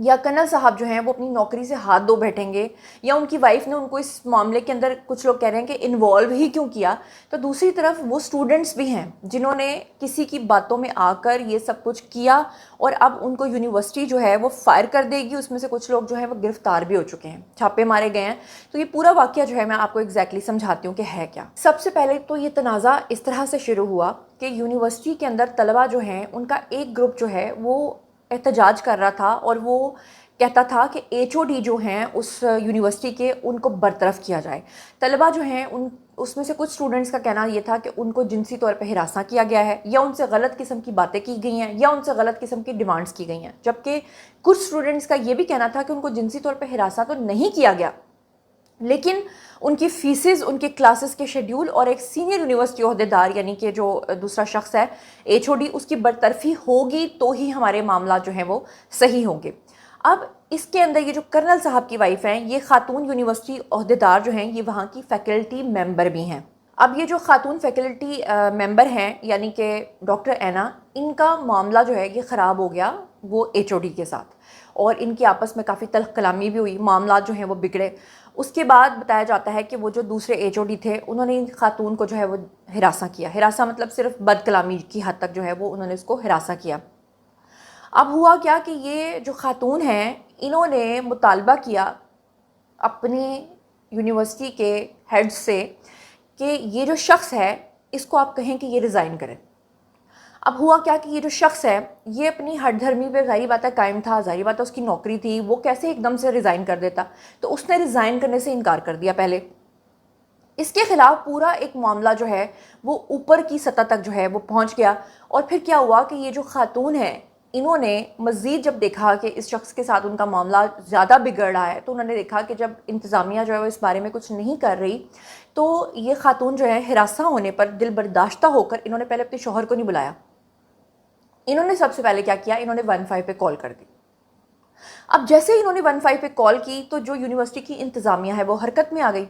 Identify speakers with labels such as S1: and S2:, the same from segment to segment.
S1: یا کرنل صاحب جو ہیں وہ اپنی نوکری سے ہاتھ دھو بیٹھیں گے، یا ان کی وائف نے ان کو اس معاملے کے اندر کچھ لوگ کہہ رہے ہیں کہ انوالو ہی کیوں کیا، تو دوسری طرف وہ اسٹوڈنٹس بھی ہیں جنہوں نے کسی کی باتوں میں آ کر یہ سب کچھ کیا، اور اب ان کو یونیورسٹی جو ہے وہ فائر کر دے گی. اس میں سے کچھ لوگ جو ہیں وہ گرفتار بھی ہو چکے ہیں، چھاپے مارے گئے ہیں. تو یہ پورا واقعہ جو ہے میں آپ کو ایگزیکٹلی سمجھاتی ہوں کہ ہے کیا. سب سے پہلے تو یہ تنازع اس طرح سے شروع ہوا کہ یونیورسٹی کے اندر طلبہ جو ہیں ان کا ایک گروپ جو ہے وہ احتجاج کر رہا تھا، اور وہ کہتا تھا کہ ایچ او ڈی جو ہیں اس یونیورسٹی کے ان کو برطرف کیا جائے. طلبہ جو ہیں اس میں سے کچھ اسٹوڈنٹس کا کہنا یہ تھا کہ ان کو جنسی طور پہ ہراساں کیا گیا ہے، یا ان سے غلط قسم کی باتیں کی گئی ہیں، یا ان سے غلط قسم کی ڈیمانڈز کی گئی ہیں. جبکہ کچھ اسٹوڈنٹس کا یہ بھی کہنا تھا کہ ان کو جنسی طور پہ ہراساں تو نہیں کیا گیا، لیکن ان کی فیسز، ان کے کلاسز کے شیڈیول اور ایک سینئر یونیورسٹی عہدیدار یعنی کہ جو دوسرا شخص ہے ایچ او ڈی، اس کی برطرفی ہوگی تو ہی ہمارے معاملات جو ہیں وہ صحیح ہوں گے. اب اس کے اندر یہ جو کرنل صاحب کی وائف ہیں، یہ خاتون یونیورسٹی عہدیدار جو ہیں یہ وہاں کی فیکلٹی ممبر بھی ہیں. اب یہ جو خاتون فیکلٹی ممبر ہیں یعنی کہ ڈاکٹر اینا، ان کا معاملہ جو ہے یہ خراب ہو گیا وہ ایچ او ڈی کے ساتھ، اور ان کی آپس میں کافی تلخ کلامی بھی ہوئی، معاملات جو ہیں وہ بگڑے. اس کے بعد بتایا جاتا ہے کہ وہ جو دوسرے ایچ او ڈی تھے انہوں نے ان خاتون کو جو ہے وہ ہراساں کیا. ہراساں مطلب صرف بد کلامی کی حد تک جو ہے وہ انہوں نے اس کو ہراساں کیا. اب ہوا کیا کہ یہ جو خاتون ہیں انہوں نے مطالبہ کیا اپنی یونیورسٹی کے ہیڈ سے کہ یہ جو شخص ہے اس کو آپ کہیں کہ یہ ریزائن کرے. اب ہوا کیا کہ یہ جو شخص ہے یہ اپنی ہٹ دھرمی پہ ظاہری بات ہے قائم تھا، ظاہری بات ہے اس کی نوکری تھی، وہ کیسے ایک دم سے ریزائن کر دیتا. تو اس نے ریزائن کرنے سے انکار کر دیا پہلے. اس کے خلاف پورا ایک معاملہ جو ہے وہ اوپر کی سطح تک جو ہے وہ پہنچ گیا. اور پھر کیا ہوا کہ یہ جو خاتون ہیں انہوں نے مزید جب دیکھا کہ اس شخص کے ساتھ ان کا معاملہ زیادہ بگڑ رہا ہے، تو انہوں نے دیکھا کہ جب انتظامیہ جو ہے وہ اس بارے میں کچھ نہیں کر رہی، تو یہ خاتون جو ہے ہراساں ہونے پر دل برداشتہ ہو کر انہوں نے پہلے اپنے شوہر کو نہیں بلایا. انہوں نے سب سے پہلے کیا کیا، انہوں نے 15 پہ کال کر دی. اب جیسے ہی انہوں نے 15 پہ کال کی تو جو یونیورسٹی کی انتظامیہ ہے وہ حرکت میں آ گئی.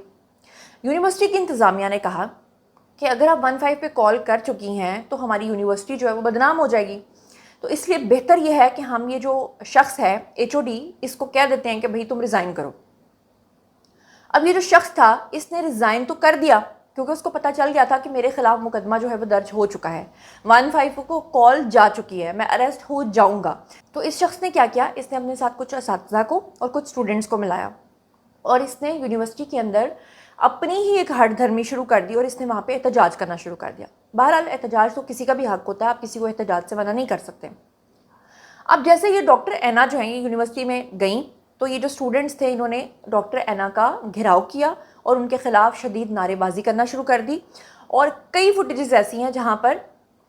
S1: یونیورسٹی کی انتظامیہ نے کہا کہ اگر آپ 15 پہ کال کر چکی ہیں تو ہماری یونیورسٹی جو ہے وہ بدنام ہو جائے گی، تو اس لیے بہتر یہ ہے کہ ہم یہ جو شخص ہے ایچ او ڈی اس کو کہہ دیتے ہیں کہ بھئی تم ریزائن کرو. اب یہ جو شخص تھا اس نے ریزائن تو کر دیا کیونکہ اس کو پتہ چل گیا تھا کہ میرے خلاف مقدمہ جو ہے وہ درج ہو چکا ہے، 15 کو کال جا چکی ہے، میں اریسٹ ہو جاؤں گا. تو اس شخص نے کیا کیا، اس نے اپنے ساتھ کچھ اساتذہ کو اور کچھ اسٹوڈنٹس کو ملایا، اور اس نے یونیورسٹی کے اندر اپنی ہی ایک ہٹ دھرمی شروع کر دی، اور اس نے وہاں پہ احتجاج کرنا شروع کر دیا. بہرحال احتجاج تو کسی کا بھی حق ہوتا ہے، آپ کسی کو احتجاج سے منع نہیں کر سکتے. اب جیسے یہ ڈاکٹر اینا جو ہیں یہ یونیورسٹی میں گئیں تو یہ جو اسٹوڈنٹس تھے انہوں نے ڈاکٹر اینا کا گھیراؤ کیا اور ان کے خلاف شدید نعرے بازی کرنا شروع کر دی. اور کئی فوٹیجز ایسی ہیں جہاں پر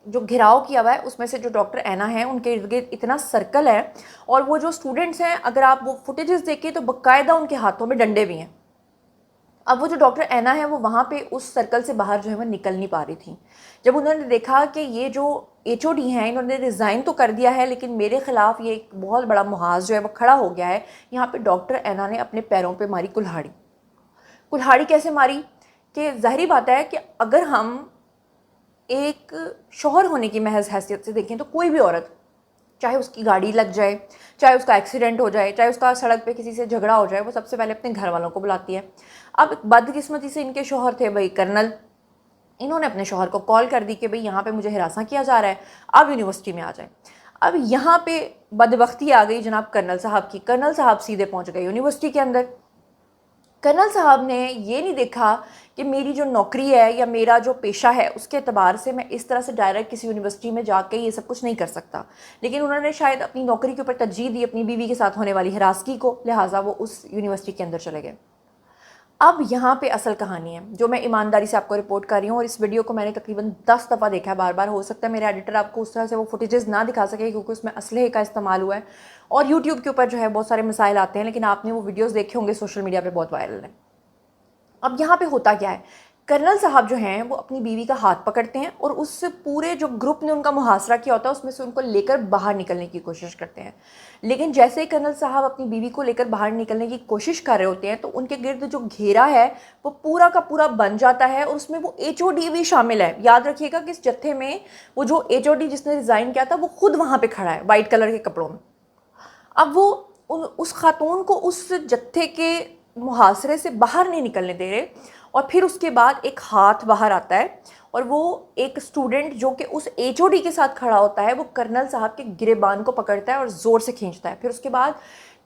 S1: جو گھیراؤ کیا ہوا ہے اس میں سے جو ڈاکٹر اینا ہیں ان کے ارد گرد اتنا سرکل ہے، اور وہ جو اسٹوڈنٹس ہیں اگر آپ وہ فوٹیجز دیکھیں تو باقاعدہ ان کے ہاتھوں میں ڈنڈے بھی ہیں. اب وہ جو ڈاکٹر اینا ہے وہ وہاں پہ اس سرکل سے باہر جو ہے وہ نکل نہیں پا رہی تھیں. جب انہوں نے دیکھا کہ یہ جو ایچ او ڈی ہیں انہوں نے ریزائن تو کر دیا ہے لیکن میرے خلاف یہ ایک بہت بڑا محاذ جو ہے وہ کھڑا ہو گیا ہے، یہاں پہ ڈاکٹر اینا نے اپنے پیروں پہ ماری کلہاڑی. کلہاڑی کیسے ماری کہ ظاہری بات ہے کہ اگر ہم ایک شوہر ہونے کی محض حیثیت سے دیکھیں تو کوئی بھی عورت، چاہے اس کی گاڑی لگ جائے، چاہے اس کا ایکسیڈنٹ ہو جائے، چاہے اس کا سڑک پہ کسی سے جھگڑا ہو جائے، وہ سب سے پہلے اپنے گھر والوں کو بلاتی ہے. اب بدقسمتی سے ان کے شوہر تھے بھائی کرنل، انہوں نے اپنے شوہر کو کال کر دی کہ بھئی یہاں پہ مجھے ہراساں کیا جا رہا ہے، آپ یونیورسٹی میں آ جائیں. اب یہاں پہ بدبختی آ گئی جناب کرنل صاحب کی. کرنل صاحب سیدھے پہنچ گئے یونیورسٹی کے اندر. کرنل صاحب نے یہ نہیں دیکھا کہ میری جو نوکری ہے یا میرا جو پیشہ ہے اس کے اعتبار سے میں اس طرح سے ڈائریکٹ کسی یونیورسٹی میں جا کے یہ سب کچھ نہیں کر سکتا، لیکن انہوں نے شاید اپنی نوکری کے اوپر ترجیح دی اپنی بیوی کے ساتھ ہونے والی ہراسگی کو، لہٰذا وہ اس یونیورسٹی کے اندر چلے گئے. اب یہاں پہ اصل کہانی ہے جو میں ایمانداری سے آپ کو رپورٹ کر رہی ہوں، اور اس ویڈیو کو میں نے تقریباً 10 دفعہ دیکھا ہے بار بار. ہو سکتا ہے میرے ایڈیٹر آپ کو اس طرح سے وہ فوٹیجز نہ دکھا سکے کیونکہ اس میں اسلحے کا استعمال ہوا ہے، اور یوٹیوب کے اوپر جو ہے بہت سارے مسائل آتے ہیں، لیکن آپ نے وہ ویڈیوز دیکھے ہوں گے سوشل میڈیا پہ بہت وائرل ہیں. اب یہاں پہ ہوتا کیا ہے، کرنل صاحب جو ہیں وہ اپنی بیوی کا ہاتھ پکڑتے ہیں اور اس سے پورے جو گروپ نے ان کا محاصرہ کیا ہوتا ہے اس میں سے ان کو لے کر باہر نکلنے کی کوشش کرتے ہیں. لیکن جیسے ہی کرنل صاحب اپنی بیوی کو لے کر باہر نکلنے کی کوشش کر رہے ہوتے ہیں تو ان کے گرد جو گھیرا ہے وہ پورا کا پورا بن جاتا ہے، اور اس میں وہ ایچ او ڈی بھی شامل ہے. یاد رکھیے گا کہ اس جتھے میں وہ جو ایچ او ڈی جس نے ریزائن کیا تھا وہ خود وہاں پہ کھڑا ہے وائٹ کلر کے کپڑوں میں. اب وہ اس خاتون کو اس جتھے کے محاصرے سے باہر نہیں نکلنے دے رہے، اور پھر اس کے بعد ایک ہاتھ باہر آتا ہے اور وہ ایک اسٹوڈنٹ جو کہ اس ایچ او ڈی کے ساتھ کھڑا ہوتا ہے وہ کرنل صاحب کے گریبان کو پکڑتا ہے اور زور سے کھینچتا ہے. پھر اس کے بعد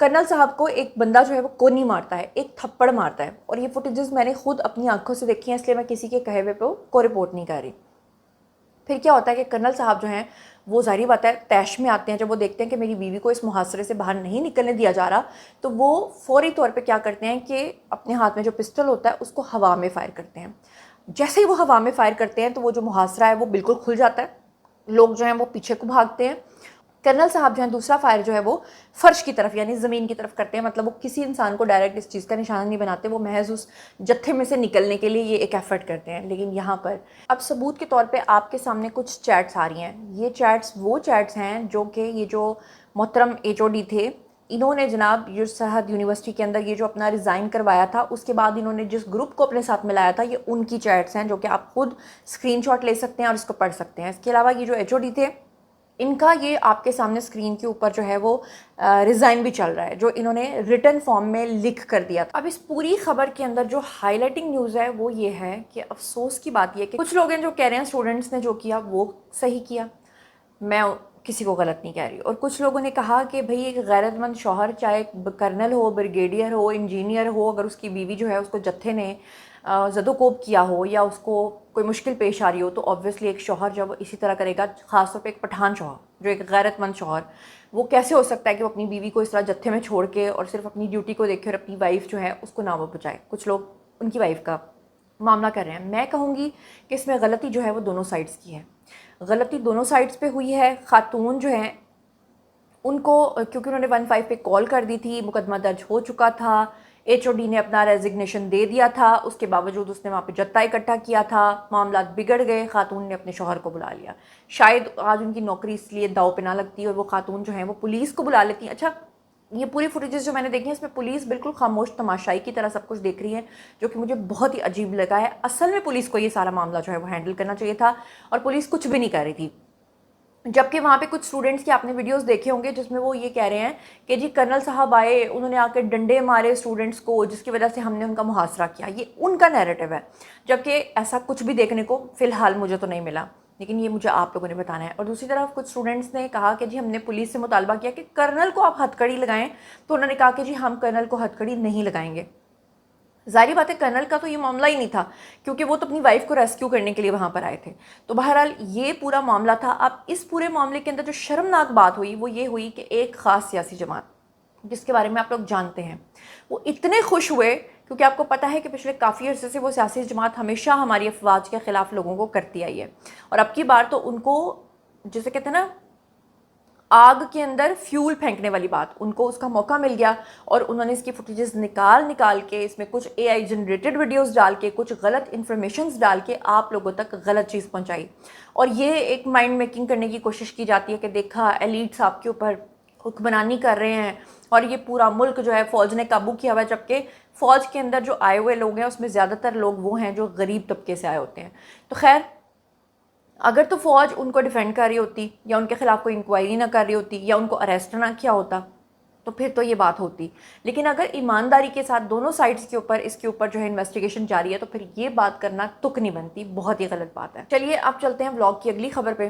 S1: کرنل صاحب کو ایک بندہ جو ہے وہ کونی مارتا ہے، ایک تھپڑ مارتا ہے. اور یہ فوٹیجز میں نے خود اپنی آنکھوں سے دیکھی ہیں، اس لیے میں کسی کے کہے ہوئے پہ کو رپورٹ نہیں کر رہی. پھر کیا ہوتا ہے کہ کرنل صاحب جو ہیں وہ ظاہری بات ہے طیش میں آتے ہیں. جب وہ دیکھتے ہیں کہ میری بیوی کو اس محاصرے سے باہر نہیں نکلنے دیا جا رہا، تو وہ فوری طور پہ کیا کرتے ہیں کہ اپنے ہاتھ میں جو پسٹل ہوتا ہے اس کو ہوا میں فائر کرتے ہیں. جیسے ہی وہ ہوا میں فائر کرتے ہیں تو وہ جو محاصرہ ہے وہ بالکل کھل جاتا ہے. لوگ جو ہیں وہ پیچھے کو بھاگتے ہیں. کرنل صاحب جو ہیں دوسرا فائر جو ہے وہ فرش کی طرف یعنی زمین کی طرف کرتے ہیں. مطلب وہ کسی انسان کو ڈائریکٹ اس چیز کا نشان نہیں بناتے، وہ محض اس جتھے میں سے نکلنے کے لیے یہ ایک ایفرٹ کرتے ہیں. لیکن یہاں پر اب ثبوت کے طور پہ آپ کے سامنے کچھ چیٹس آ رہی ہیں. یہ چیٹس وہ چیٹس ہیں جو کہ یہ جو محترم ایچ او ڈی تھے، انہوں نے جناب یہ سرحد یونیورسٹی کے اندر یہ جو اپنا ریزائن کروایا تھا، اس کے بعد انہوں نے جس گروپ کو اپنے ساتھ ملایا تھا، یہ ان کی چیٹس ہیں جو کہ آپ خود اسکرین شاٹ لے سکتے ہیں اور اس کو پڑھ سکتے ہیں. اس کے علاوہ یہ جو ایچ او ڈی تھے، ان کا یہ آپ کے سامنے اسکرین کے اوپر جو ہے وہ ریزائن بھی چل رہا ہے، جو انہوں نے ریٹن فارم میں لکھ کر دیا تھا. اب اس پوری خبر کے اندر جو ہائی لائٹنگ نیوز ہے وہ یہ ہے کہ افسوس کی بات یہ ہے کہ کچھ لوگ ہیں جو کہہ رہے ہیں اسٹوڈنٹس نے جو کیا وہ صحیح کیا، میں کسی کو غلط نہیں کہہ رہی. اور کچھ لوگوں نے کہا کہ بھئی ایک غیرت مند شوہر چاہے کرنل ہو، بریگیڈیئر ہو، انجینئر ہو، اگر اس کی بیوی جو ہے اس کو جتھے نے زد و کوب کیا ہو یا اس کو کوئی مشکل پیش آ رہی ہو، تو آبویسلی ایک شوہر جب اسی طرح کرے گا، خاص طور پہ ایک پٹھان شوہر جو ایک غیرت مند شوہر، وہ کیسے ہو سکتا ہے کہ وہ اپنی بیوی کو اس طرح جتھے میں چھوڑ کے اور صرف اپنی ڈیوٹی کو دیکھے اور اپنی وائف جو ہے اس کو نہ وہ بچائے. کچھ لوگ ان کی وائف کا معاملہ کر رہے ہیں. میں کہوں گی کہ اس میں غلطی جو ہے وہ دونوں سائڈز کی ہے. غلطی دونوں سائڈز پہ ہوئی ہے. خاتون جو ہیں ان کو کیونکہ انہوں نے 15 پہ کال کر دی تھی، مقدمہ درج ہو چکا تھا، ایچ او ڈی نے اپنا ریزگنیشن دے دیا تھا، اس کے باوجود اس نے وہاں پہ جتھا اکٹھا کیا تھا، معاملات بگڑ گئے، خاتون نے اپنے شوہر کو بلا لیا. شاید آج ان کی نوکری اس لیے داؤ پہ نہ لگتی اور وہ خاتون جو ہیں وہ پولیس کو بلا لیتی. اچھا یہ پوری فوٹیجز جو میں نے دیکھی ہیں اس میں پولیس بالکل خاموش تماشائی کی طرح سب کچھ دیکھ رہی ہے، جو کہ مجھے بہت ہی عجیب لگا ہے. اصل میں پولیس کو یہ سارا معاملہ جو ہے وہ ہینڈل کرنا چاہیے تھا اور پولیس کچھ بھی نہیں کر رہی تھی. جبکہ وہاں پہ کچھ اسٹوڈنٹس کے آپ نے ویڈیوز دیکھے ہوں گے جس میں وہ یہ کہہ رہے ہیں کہ جی کرنل صاحب آئے، انہوں نے آ کے ڈنڈے مارے اسٹوڈنٹس کو جس کی وجہ سے ہم نے ان کا محاصرہ کیا. یہ ان کا نیریٹو ہے، جبکہ ایسا کچھ بھی دیکھنے کو فی الحال مجھے تو نہیں ملا، لیکن یہ مجھے آپ لوگوں نے بتانا ہے. اور دوسری طرف کچھ اسٹوڈنٹس نے کہا کہ جی ہم نے پولیس سے مطالبہ کیا کہ کرنل کو آپ ہتھ کڑی لگائیں، تو انہوں نے کہا کہ جی ہم کرنل کو ہتھ کڑی نہیں لگائیں گے. ظاہری بات ہے کرنل کا تو یہ معاملہ ہی نہیں تھا کیونکہ وہ تو اپنی وائف کو ریسکیو کرنے کے لیے وہاں پر آئے تھے. تو بہرحال یہ پورا معاملہ تھا. اب اس پورے معاملے کے اندر جو شرمناک بات ہوئی وہ یہ ہوئی کہ ایک خاص سیاسی جماعت جس کے بارے میں آپ لوگ جانتے ہیں، وہ اتنے خوش ہوئے کیونکہ آپ کو پتہ ہے کہ پچھلے کافی عرصے سے وہ سیاسی جماعت ہمیشہ ہماری افواج کے خلاف لوگوں کو کرتی آئی ہے، اور اب کی بار تو ان کو جسے کہتے ہیں نا آگ کے اندر فیول پھینکنے والی بات، ان کو اس کا موقع مل گیا اور انہوں نے اس کی فوٹیجز نکال کے اس میں کچھ اے آئی جنریٹڈ ویڈیوز ڈال کے کچھ غلط انفارمیشنز ڈال کے آپ لوگوں تک غلط چیز پہنچائی. اور یہ ایک مائنڈ میکنگ کرنے کی کوشش کی جاتی ہے کہ دیکھا ایلیٹس آپ کے اوپر حکمرانی کر رہے ہیں اور یہ پورا ملک جو ہے فوج نے قابو کیا ہوا ہے، جبکہ فوج کے اندر جو آئے ہوئے لوگ ہیں اس میں زیادہ تر لوگ وہ ہیں جو غریب طبقے سے آئے ہوتے ہیں. تو خیر اگر تو فوج ان کو ڈیفینڈ کر رہی ہوتی یا ان کے خلاف کوئی انکوائری نہ کر رہی ہوتی یا ان کو اریسٹ نہ کیا ہوتا تو پھر تو یہ بات ہوتی. لیکن اگر ایمانداری کے ساتھ دونوں سائڈز کے اوپر اس کے اوپر جو ہے انویسٹیگیشن جاری ہے تو پھر یہ بات کرنا تک نہیں بنتی، بہت ہی غلط بات ہے. چلیے اب چلتے ہیں ولاگ کی اگلی خبر پہ.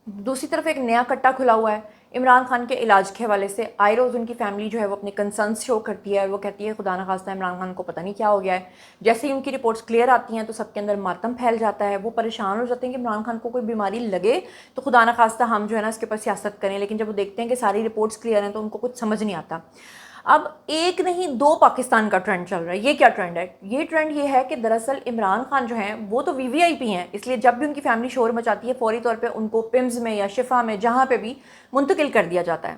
S1: دوسری طرف ایک نیا کٹا کھلا ہوا ہے عمران خان کے علاج کے حوالے سے. آئے روز ان کی فیملی جو ہے وہ اپنے کنسرنس شو کرتی ہے اور وہ کہتی ہے خدا نخواستہ عمران خان کو پتہ نہیں کیا ہو گیا ہے. جیسے ہی ان کی رپورٹس کلیئر آتی ہیں تو سب کے اندر ماتم پھیل جاتا ہے، وہ پریشان ہو جاتے ہیں کہ عمران خان کو کوئی بیماری لگے تو خدا نخواستہ ہم جو ہے نا اس کے اوپر سیاست کریں. لیکن جب وہ دیکھتے ہیں کہ ساری رپورٹس کلیئر ہیں تو ان کو کچھ سمجھ نہیں آتا. اب ایک نہیں دو پاکستان کا ٹرینڈ چل رہا ہے. یہ کیا ٹرینڈ ہے؟ یہ ٹرینڈ یہ ہے کہ دراصل عمران خان جو ہیں وہ تو وی وی آئی پی ہیں، اس لیے جب بھی ان کی فیملی شور مچاتی ہے فوری طور پہ ان کو پمز میں یا شفا میں جہاں پہ بھی منتقل کر دیا جاتا ہے.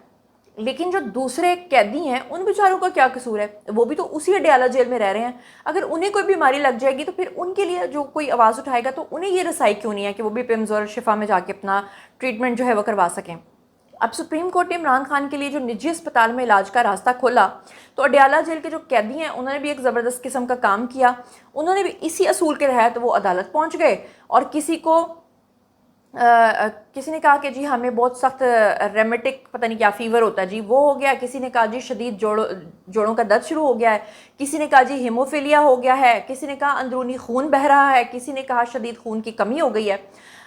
S1: لیکن جو دوسرے قیدی ہیں ان بیچاروں کا کیا قصور ہے؟ وہ بھی تو اسی اڈیالہ جیل میں رہ رہے ہیں. اگر انہیں کوئی بیماری لگ جائے گی تو پھر ان کے لیے جو کوئی آواز اٹھائے گا تو انہیں یہ رسائی کیوں نہیں ہے کہ وہ بھی پمز اور شفا میں جا کے اپنا ٹریٹمنٹ جو ہے وہ کروا سکیں. اب سپریم کورٹ نے عمران خان کے لیے جو نجی اسپتال میں علاج کا راستہ کھولا تو اڈیالہ جیل کے جو قیدی ہیں انہوں نے بھی ایک زبردست قسم کا کام کیا. انہوں نے بھی اسی اصول کے تحت وہ عدالت پہنچ گئے اور کسی کو کسی نے کہا کہ جی ہمیں بہت سخت ریمیٹک پتہ نہیں کیا فیور ہوتا ہے جی وہ ہو گیا، کسی نے کہا جی شدید جوڑوں کا درد شروع ہو گیا ہے، کسی نے کہا جی ہیموفیلیا ہو گیا ہے، کسی نے کہا اندرونی خون بہہ رہا ہے، کسی نے کہا شدید خون کی کمی ہو گئی ہے۔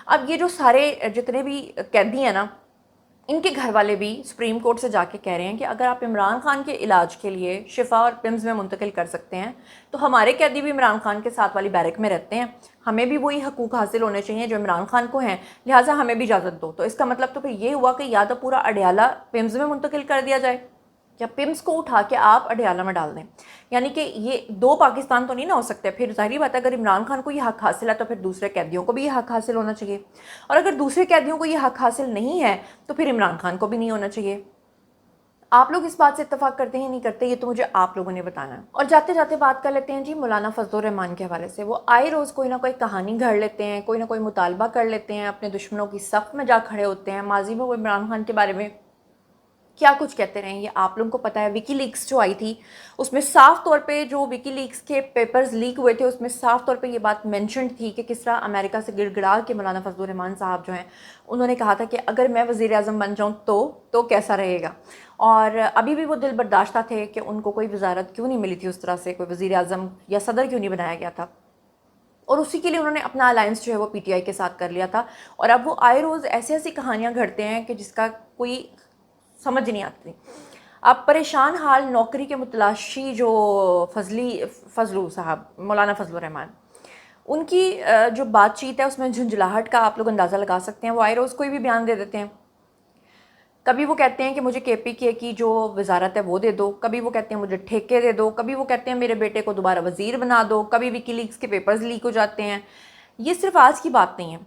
S1: اب یہ جو سارے جتنے بھی قیدی ہیں نا، ان کے گھر والے بھی سپریم کورٹ سے جا کے کہہ رہے ہیں کہ اگر آپ عمران خان کے علاج کے لیے شفا اور پمز میں منتقل کر سکتے ہیں تو ہمارے قیدی بھی عمران خان کے ساتھ والی بیرک میں رہتے ہیں، ہمیں بھی وہی حقوق حاصل ہونے چاہیے جو عمران خان کو ہیں، لہٰذا ہمیں بھی اجازت دو۔ تو اس کا مطلب تو پھر یہ ہوا کہ یا تو پورا اڈیالہ پمز میں منتقل کر دیا جائے یا پمز کو اٹھا کے آپ اڈیالہ میں ڈال دیں، یعنی کہ یہ دو پاکستان تو نہیں نہ ہو سکتے۔ پھر ظاہری بات ہے اگر عمران خان کو یہ حق حاصل ہے تو پھر دوسرے قیدیوں کو بھی یہ حق حاصل ہونا چاہیے، اور اگر دوسرے قیدیوں کو یہ حق حاصل نہیں ہے تو پھر عمران خان کو بھی نہیں ہونا چاہیے۔ آپ لوگ اس بات سے اتفاق کرتے ہیں نہیں کرتے، یہ تو مجھے آپ لوگوں نے بتانا ہے۔ اور جاتے جاتے بات کر لیتے ہیں جی مولانا فضل الرحمان کے حوالے سے۔ وہ آئے روز کوئی نہ کوئی کہانی گھڑ لیتے ہیں، کوئی نہ کوئی مطالبہ کر لیتے ہیں، اپنے دشمنوں کی صف میں جا کھڑے ہوتے ہیں۔ ماضی میں وہ عمران خان کے بارے میں کیا کچھ کہتے رہے ہیں یہ آپ لوگوں کو پتہ ہے۔ وکی لیکس جو آئی تھی اس میں صاف طور پہ، جو وکی لیکس کے پیپرز لیک ہوئے تھے اس میں صاف طور پہ یہ بات مینشنڈ تھی کہ کس طرح امریکہ سے گڑ گڑا کے مولانا فضل الرحمان صاحب جو ہیں انہوں نے کہا تھا کہ اگر میں وزیر اعظم بن جاؤں تو کیسا رہے گا، اور ابھی بھی وہ دل برداشتہ تھے کہ ان کو کوئی وزارت کیوں نہیں ملی تھی، اس طرح سے کوئی وزیر اعظم یا صدر کیوں نہیں بنایا گیا تھا، اور اسی کے لیے انہوں نے اپنا الائنس جو ہے وہ پی ٹی آئی کے ساتھ کر لیا تھا۔ اور اب وہ آئے روز ایسی ایسی کہانیاں گھڑتے ہیں کہ جس کا کوئی سمجھ نہیں آتی۔ اب پریشان حال نوکری کے متلاشی جو فضلو صاحب، مولانا فضل الرحمان، ان کی جو بات چیت ہے اس میں جھنجھلاہٹ کا آپ لوگ اندازہ لگا سکتے ہیں۔ وہ آئے روز کوئی بھی بیان دے دیتے ہیں، کبھی وہ کہتے ہیں کہ مجھے کے پی کے کی جو وزارت ہے وہ دے دو، کبھی وہ کہتے ہیں مجھے ٹھیکے دے دو، کبھی وہ کہتے ہیں میرے بیٹے کو دوبارہ وزیر بنا دو، کبھی وکی لیکس کے پیپرز لیک ہو جاتے ہیں۔ یہ صرف آج کی بات نہیں ہے،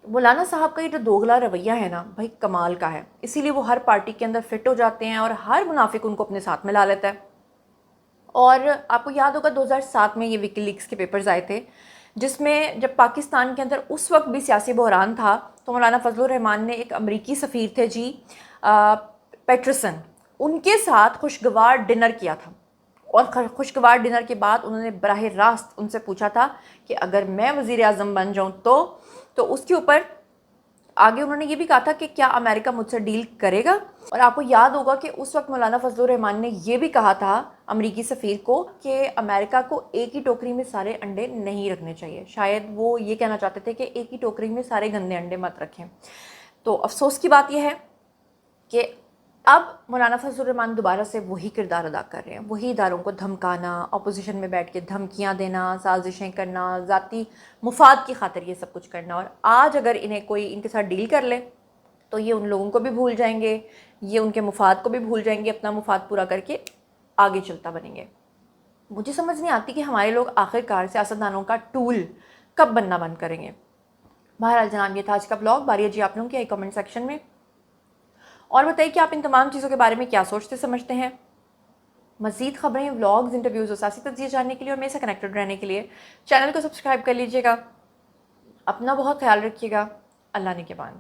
S1: مولانا صاحب کا یہ جو دوغلا رویہ ہے نا بھائی کمال کا ہے، اسی لیے وہ ہر پارٹی کے اندر فٹ ہو جاتے ہیں اور ہر منافق ان کو اپنے ساتھ ملا لیتا ہے۔ اور آپ کو یاد ہوگا 2007 میں یہ وکی لیکس کے پیپرز آئے تھے، جس میں جب پاکستان کے اندر اس وقت بھی سیاسی بحران تھا تو مولانا فضل الرحمان نے ایک امریکی سفیر تھے جی پیٹرسن، ان کے ساتھ خوشگوار ڈنر کیا تھا، اور خوشگوار ڈنر کے بعد انہوں نے براہ راست ان سے پوچھا تھا کہ اگر میں وزیر اعظم بن جاؤں تو اس کے اوپر آگے انہوں نے یہ بھی کہا تھا کہ کیا امریکہ مجھ سے ڈیل کرے گا۔ اور آپ کو یاد ہوگا کہ اس وقت مولانا فضل الرحمان نے یہ بھی کہا تھا امریکی سفیر کو کہ امریکہ کو ایک ہی ٹوکری میں سارے انڈے نہیں رکھنے چاہیے، شاید وہ یہ کہنا چاہتے تھے کہ ایک ہی ٹوکری میں سارے گندے انڈے مت رکھیں۔ تو افسوس کی بات یہ ہے کہ اب مولانا فضل الرحمان دوبارہ سے وہی کردار ادا کر رہے ہیں، وہی اداروں کو دھمکانا، اپوزیشن میں بیٹھ کے دھمکیاں دینا، سازشیں کرنا، ذاتی مفاد کی خاطر یہ سب کچھ کرنا۔ اور آج اگر انہیں کوئی ان کے ساتھ ڈیل کر لے تو یہ ان لوگوں کو بھی بھول جائیں گے، یہ ان کے مفاد کو بھی بھول جائیں گے، اپنا مفاد پورا کر کے آگے چلتا بنیں گے۔ مجھے سمجھ نہیں آتی کہ ہمارے لوگ آخرکار سیاستدانوں کا ٹول کب بننا بند کریں گے۔ بہرحال جناب یہ تھا آج کا بلاگ، باری ہے جی آپ لوگوں کی کمنٹ سیکشن میں، اور بتائیے کہ آپ ان تمام چیزوں کے بارے میں کیا سوچتے سمجھتے ہیں۔ مزید خبریں، ولاگز، انٹرویوز اور سیاسی تجزیے جاننے کے لیے اور میرے سے کنیکٹڈ رہنے کے لیے چینل کو سبسکرائب کر لیجیے گا۔ اپنا بہت خیال رکھیے گا۔ اللہ نگہبان۔